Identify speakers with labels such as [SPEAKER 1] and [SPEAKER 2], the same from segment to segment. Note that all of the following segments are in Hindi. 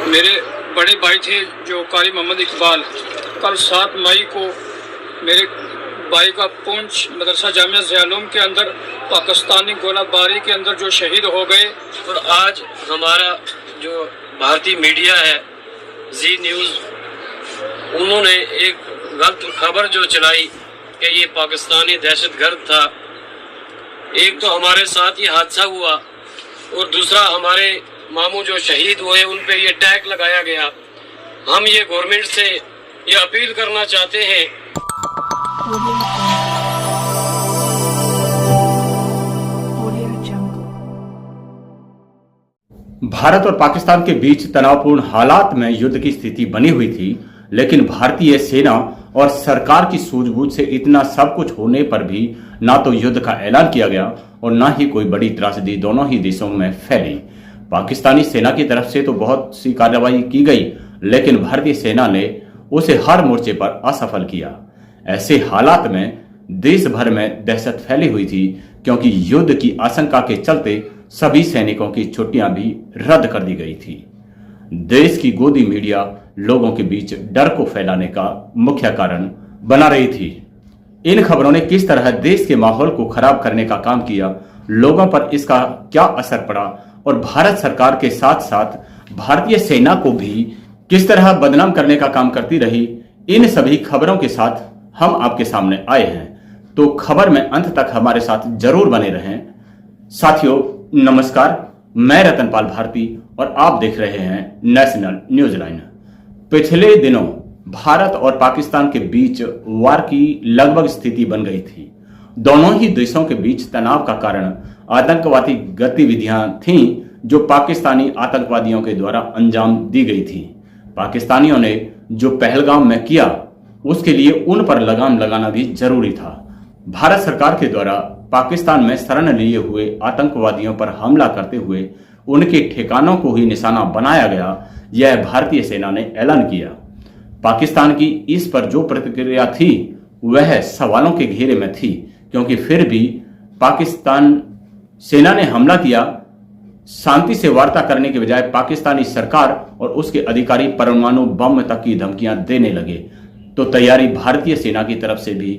[SPEAKER 1] मेरे बड़े भाई थे जो कारी मोहम्मद इकबाल, कल 7 मई को मेरे भाई का पुंछ मदरसा जामिया ज़ियालूम के अंदर पाकिस्तानी गोलाबारी के अंदर जो शहीद हो गए।
[SPEAKER 2] और आज हमारा जो भारतीय मीडिया है जी न्यूज़, उन्होंने एक गलत खबर जो चलाई कि ये पाकिस्तानी दहशतगर्द था। एक तो हमारे साथ ये हादसा हुआ और दूसरा हमारे मामू जो शहीद हुए उन पे ये टैग लगाया गया। हम ये गवर्नमेंट से ये अपील करना चाहते हैं।
[SPEAKER 3] भारत और पाकिस्तान के बीच तनावपूर्ण हालात में युद्ध की स्थिति बनी हुई थी, लेकिन भारतीय सेना और सरकार की सूझबूझ से इतना सब कुछ होने पर भी ना तो युद्ध का ऐलान किया गया और ना ही कोई बड़ी त्रासदी दोनों ही देशों में फैली। पाकिस्तानी सेना की तरफ से तो बहुत सी कार्रवाई की गई, लेकिन भारतीय सेना ने उसे हर मोर्चे पर असफल किया। ऐसे हालात में देश भर में दहशत फैली हुई थी, क्योंकि युद्ध की आशंका के चलते सभी सैनिकों की छुट्टियां भी रद्द कर दी गई थी। देश की गोदी मीडिया लोगों के बीच डर को फैलाने का मुख्य कारण बना रही थी। इन खबरों ने किस तरह देश के माहौल को खराब करने का काम किया, लोगों पर इसका क्या असर पड़ा और भारत सरकार के साथ साथ भारतीय सेना को भी किस तरह बदनाम करने का काम करती रही, इन सभी खबरों के साथ हम आपके सामने आए हैं। तो खबर में अंत तक हमारे साथ जरूर बने रहें। साथियों नमस्कार, मैं रतनपाल भारती और आप देख रहे हैं नेशनल न्यूज लाइन। पिछले दिनों भारत और पाकिस्तान के बीच वार की लगभग स्थिति बन गई थी। दोनों ही देशों के बीच तनाव का कारण आतंकवादी गतिविधियां थीं जो पाकिस्तानी आतंकवादियों के द्वारा अंजाम दी गई थी। पाकिस्तानियों ने जो पहलगाम में किया उसके लिए उन पर लगाम लगाना भी जरूरी था। भारत सरकार के द्वारा पाकिस्तान में शरण लिए हुए आतंकवादियों पर हमला करते हुए उनके ठिकानों को ही निशाना बनाया गया, यह भारतीय सेना ने ऐलान किया। पाकिस्तान की इस पर जो प्रतिक्रिया थी वह सवालों के घेरे में थी, क्योंकि फिर भी पाकिस्तान सेना ने हमला किया। शांति से वार्ता करने के बजाय पाकिस्तानी सरकार और उसके अधिकारी परमाणु बम तक की धमकियां देने लगे। तो तैयारी भारतीय सेना की तरफ से भी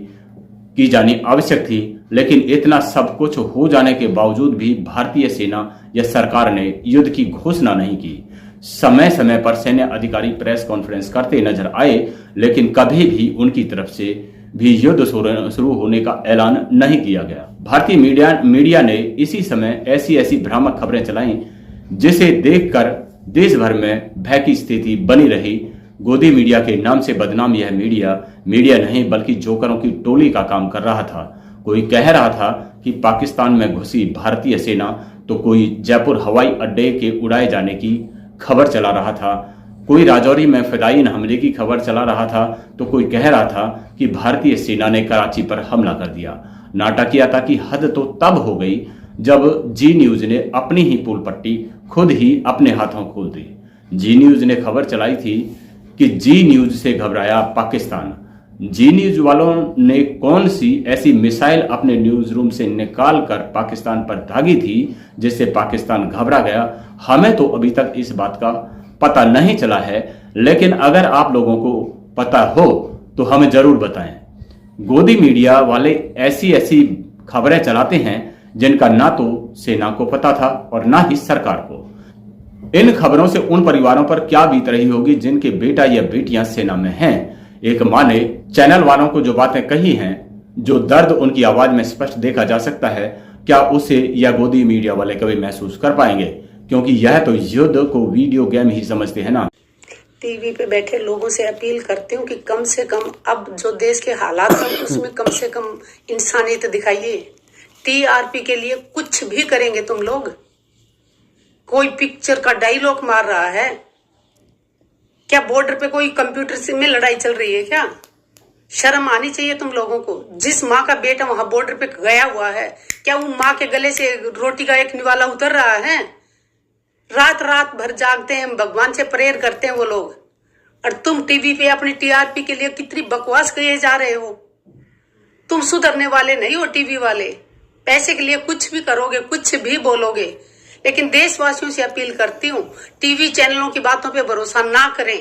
[SPEAKER 3] की जानी आवश्यक थी, लेकिन इतना सब कुछ हो जाने के बावजूद भी भारतीय सेना या सरकार ने युद्ध की घोषणा नहीं की। समय समय पर सैन्य अधिकारी प्रेस कॉन्फ्रेंस करते नजर आए, लेकिन कभी भी उनकी तरफ से भी युद्ध शुरू होने का ऐलान नहीं किया गया। भारतीय मीडिया ने इसी समय ऐसी भ्रामक खबरें चलाई, जिसे देखकर देश भर में भय की स्थिति बनी रही। गोदी मीडिया के नाम से बदनाम यह मीडिया नहीं बल्कि जोकरों की टोली का काम कर रहा था। कोई कह रहा था कि पाकिस्तान में घुसी भारतीय सेना, तो कोई जयपुर हवाई अड्डे के उड़ाए जाने की खबर चला रहा था, कोई राजौरी में फिदायीन हमले की खबर चला रहा था, तो कोई कह रहा था कि भारतीय सेना ने कराची पर हमला कर दिया। नाटकीयता की हद तो तब हो गई जब जी न्यूज ने अपनी ही पुल पट्टी खुद ही अपने हाथों खोल दी। जी न्यूज ने खबर चलाई थी कि जी न्यूज से घबराया पाकिस्तान। जी न्यूज वालों ने कौन सी ऐसी मिसाइल अपने न्यूज रूम से निकाल कर पाकिस्तान पर दागी थी जिससे पाकिस्तान घबरा गया, हमें तो अभी तक इस बात का पता नहीं चला है। लेकिन अगर आप लोगों को पता हो तो हमें जरूर बताएं। गोदी मीडिया वाले ऐसी खबरें चलाते हैं जिनका ना तो सेना को पता था और ना ही सरकार को। इन खबरों से उन परिवारों पर क्या बीत रही होगी जिनके बेटा या बेटियां सेना में हैं। एक मां ने चैनल वालों को जो बातें कही हैं, जो दर्द उनकी आवाज में स्पष्ट देखा जा सकता है, क्या उसे या गोदी मीडिया वाले कभी महसूस कर पाएंगे? क्योंकि यह तो युद्ध को वीडियो गेम ही समझते हैं ना।
[SPEAKER 4] टीवी पे बैठे लोगों से अपील करती हूँ कि कम से कम अब जो देश के हालात हैं उसमें कम से कम इंसानियत दिखाइए। टीआरपी के लिए कुछ भी करेंगे तुम लोग। कोई पिक्चर का डायलॉग मार रहा है क्या? बॉर्डर पे कोई कंप्यूटर से में लड़ाई चल रही है क्या? शर्म आनी चाहिए तुम लोगों को। जिस माँ का बेटा वहां बॉर्डर पे गया हुआ है, क्या वो माँ के गले से रोटी का एक निवाला उतर रहा है? रात रात भर जागते हैं, भगवान से प्रेयर करते हैं वो लोग, और तुम टीवी पे अपनी टीआरपी के लिए कितनी बकवास किए जा रहे हो। तुम सुधरने वाले नहीं हो टीवी वाले। पैसे के लिए कुछ भी करोगे, कुछ भी बोलोगे, लेकिन देशवासियों से अपील करती हूँ, टीवी चैनलों की बातों पे भरोसा ना करें।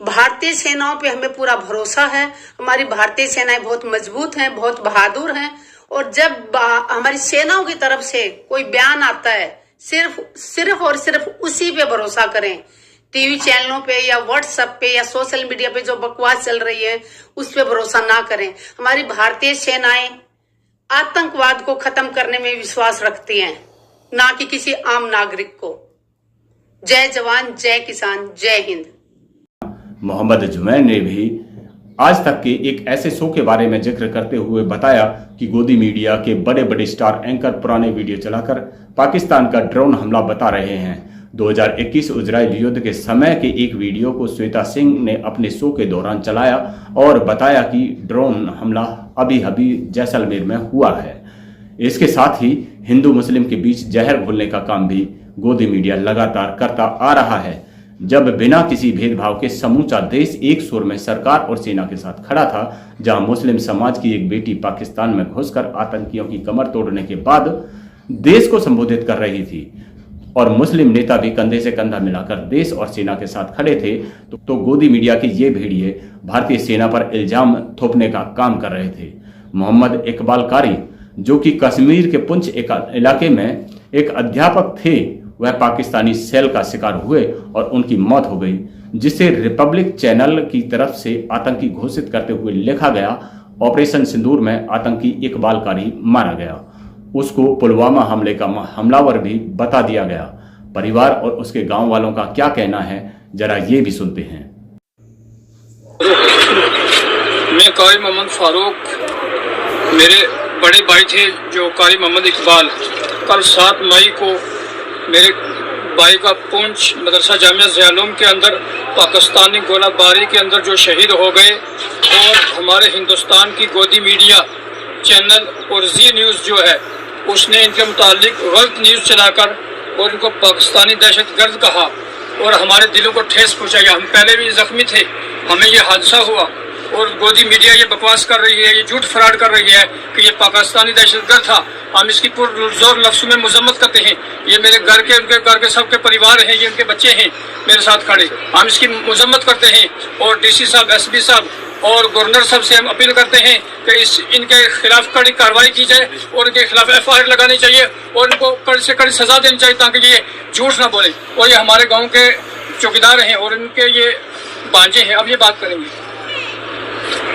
[SPEAKER 4] भारतीय सेनाओं पे हमें पूरा भरोसा है। हमारी भारतीय सेनाएं बहुत मजबूत हैं, बहुत बहादुर हैं। और जब हमारी सेनाओं की तरफ से कोई बयान आता है, सिर्फ और सिर्फ उसी पे भरोसा करें। टीवी चैनलों पे या व्हाट्सएप पे या सोशल मीडिया पे जो बकवास चल रही है उस पे भरोसा ना करें। हमारी भारतीय सेनाएं आतंकवाद को खत्म करने में विश्वास रखती हैं, ना कि किसी आम नागरिक को। जय जवान, जय किसान, जय हिंद।
[SPEAKER 3] मोहम्मद जुमैर ने भी आज तक के एक ऐसे शो के बारे में जिक्र करते हुए बताया कि गोदी मीडिया के बड़े बड़े स्टार एंकर पुराने वीडियो चलाकर पाकिस्तान का ड्रोन हमला बता रहे हैं। 2021 इजराइल युद्ध के समय के एक वीडियो को श्वेता सिंह ने अपने शो के दौरान चलाया और बताया कि ड्रोन हमला अभी जैसलमेर में हुआ है। इसके साथ ही हिंदू मुस्लिम के बीच जहर घोलने का काम भी गोदी मीडिया लगातार करता आ रहा है। जब बिना किसी भेदभाव के समूचा देश एक सुर में सरकार और सेना के साथ खड़ा था, जहां मुस्लिम समाज की एक बेटी पाकिस्तान में घुसकर आतंकियों की कमर तोड़ने के बाद देश को संबोधित कर रही थी और मुस्लिम नेता भी कंधे से कंधा मिलाकर देश और सेना के साथ खड़े थे, तो गोदी मीडिया के ये भेड़िए भारतीय सेना पर इल्जाम थोपने का काम कर रहे थे। मोहम्मद इकबाल कारी, जो कि कश्मीर के पुंछ इलाके में एक अध्यापक थे, वह पाकिस्तानी सेल का शिकार हुए और उनकी मौत हो गई, जिसे रिपब्लिक चैनल की तरफ से आतंकी घोषित करते हुए लिखा गया। ऑपरेशन सिंदूर में आतंकी इकबाल कारी मारा गया। उसको पुलवामा हमले का हमलावर भी बता दिया गया। परिवार और उसके गांव वालों का क्या कहना है, जरा ये भी सुनते हैं।
[SPEAKER 1] मैं कारी मोहम्मद फारूक, मेरे बड़े भाई थे जो कारी मोहम्मद इकबाल, कल 7 मई को मेरे भाई का पुंछ मदरसा जामिया ज़ियालूम के अंदर पाकिस्तानी गोलाबारी के अंदर जो शहीद हो गए। और हमारे हिंदुस्तान की गोदी मीडिया चैनल और जी न्यूज़ जो है उसने इनके मुतालिक गलत न्यूज़ चलाकर और इनको पाकिस्तानी दहशतगर्द कहा और हमारे दिलों को ठेस पहुँचाई। हम पहले भी जख्मी थे, हमें ये हादसा हुआ और गोदी मीडिया ये बकवास कर रही है, ये झूठ फराड कर रही है कि ये पाकिस्तानी दहशतगर्द था। हम इसकी पुरजोर लफ्ज़ों में मजम्मत करते हैं। ये मेरे घर के, उनके घर के सबके परिवार हैं, ये उनके बच्चे हैं मेरे साथ खड़े। हम इसकी मजम्मत करते हैं और डीसी साहब, एसपी साहब और गवर्नर साहब से हम अपील करते हैं कि इनके खिलाफ कड़ी कार्रवाई की जाए और इनके खिलाफ FIR लगानी चाहिए और इनको कड़ी से कड़ी सजा देनी चाहिए ताकि ये झूठ ना बोले। और ये हमारे गाँव के चौकीदार हैं और इनके ये भांजे हैं। अब ये बात करेंगे।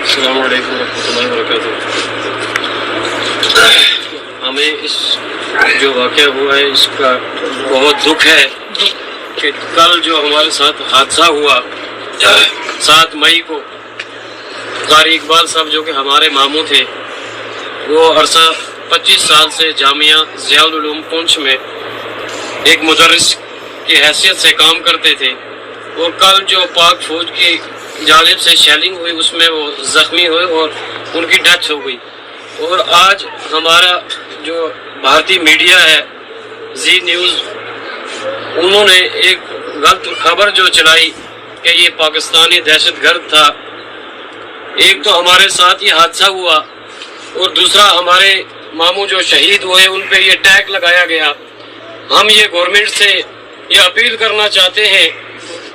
[SPEAKER 2] अस्सलाम वालेकुम रहमतुल्लाहि व बरकातुहू। हमें इस जो वाक़या हुआ है इसका बहुत दुख है कि कल जो हमारे साथ हादसा हुआ 7 मई को, कारी इकबाल साहब जो कि हमारे मामू थे, वो अरसा 25 साल से जामिया ज़ियाउल उलूम पुंछ में एक मुदर्रिस की हैसियत से काम करते थे और कल जो पाक फौज की जानिब से शेलिंग हुई उसमें वो ज़ख्मी हुए और उनकी डेथ हो गई। और आज हमारा जो भारतीय मीडिया है जी न्यूज़, उन्होंने एक गलत खबर जो चलाई कि ये पाकिस्तानी दहशतगर्द था। एक तो हमारे साथ ये हादसा हुआ और दूसरा हमारे मामू जो शहीद हुए उन पे ये टैग लगाया गया। हम ये गवर्नमेंट से ये अपील करना चाहते हैं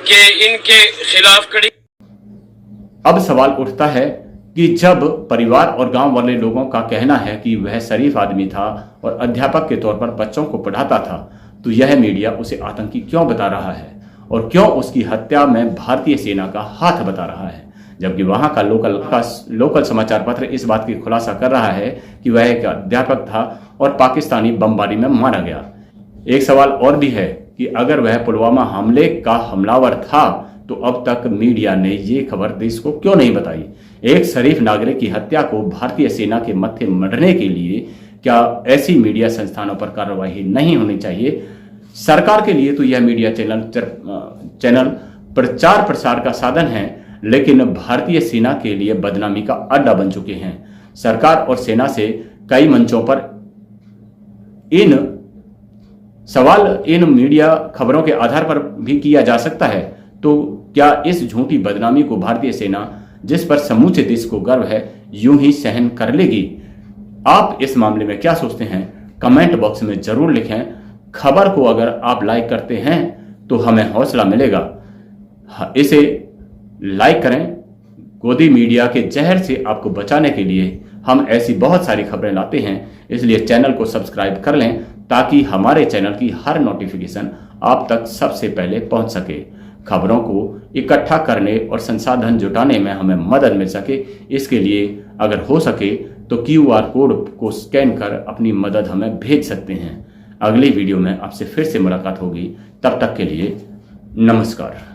[SPEAKER 2] कि इनके खिलाफ कड़ी।
[SPEAKER 3] अब सवाल उठता है कि जब परिवार और गांव वाले लोगों का कहना है कि वह शरीफ आदमी था और अध्यापक के तौर पर बच्चों को पढ़ाता था, तो यह मीडिया उसे आतंकी क्यों बता रहा है और क्यों उसकी हत्या में भारतीय सेना का हाथ बता रहा है, जबकि वहां का लोकल समाचार पत्र इस बात की खुलासा कर रहा है कि वह एक अध्यापक था और पाकिस्तानी बमबारी में मारा गया। एक सवाल और भी है कि अगर वह पुलवामा हमले का हमलावर था तो अब तक मीडिया ने ये खबर देश को क्यों नहीं बताई। एक शरीफ नागरिक की हत्या को भारतीय सेना के मत्थे मढ़ने के लिए क्या ऐसी मीडिया संस्थानों पर कार्रवाई नहीं होनी चाहिए? सरकार के लिए तो यह मीडिया चैनल प्रचार प्रसार का साधन है, लेकिन भारतीय सेना के लिए बदनामी का अड्डा बन चुके हैं। सरकार और सेना से कई मंचों पर इन मीडिया खबरों के आधार पर भी किया जा सकता है, तो क्या इस झूठी बदनामी को भारतीय सेना, जिस पर समूचे देश को गर्व है, यूं ही सहन कर लेगी? आप इस मामले में क्या सोचते हैं? कमेंट बॉक्स में जरूर लिखें। खबर को अगर आप लाइक करते हैं तो हमें हौसला मिलेगा। इसे लाइक करें। गोदी मीडिया के जहर से आपको बचाने के लिए हम ऐसी बहुत सारी खबरें लाते हैं, इसलिए चैनल को सब्सक्राइब कर लें ताकि हमारे चैनल की हर नोटिफिकेशन आप तक सबसे पहले पहुंच सके। खबरों को इकट्ठा करने और संसाधन जुटाने में हमें मदद मिल सके, इसके लिए अगर हो सके तो QR कोड को स्कैन कर अपनी मदद हमें भेज सकते हैं। अगली वीडियो में आपसे फिर से मुलाकात होगी, तब तक के लिए नमस्कार।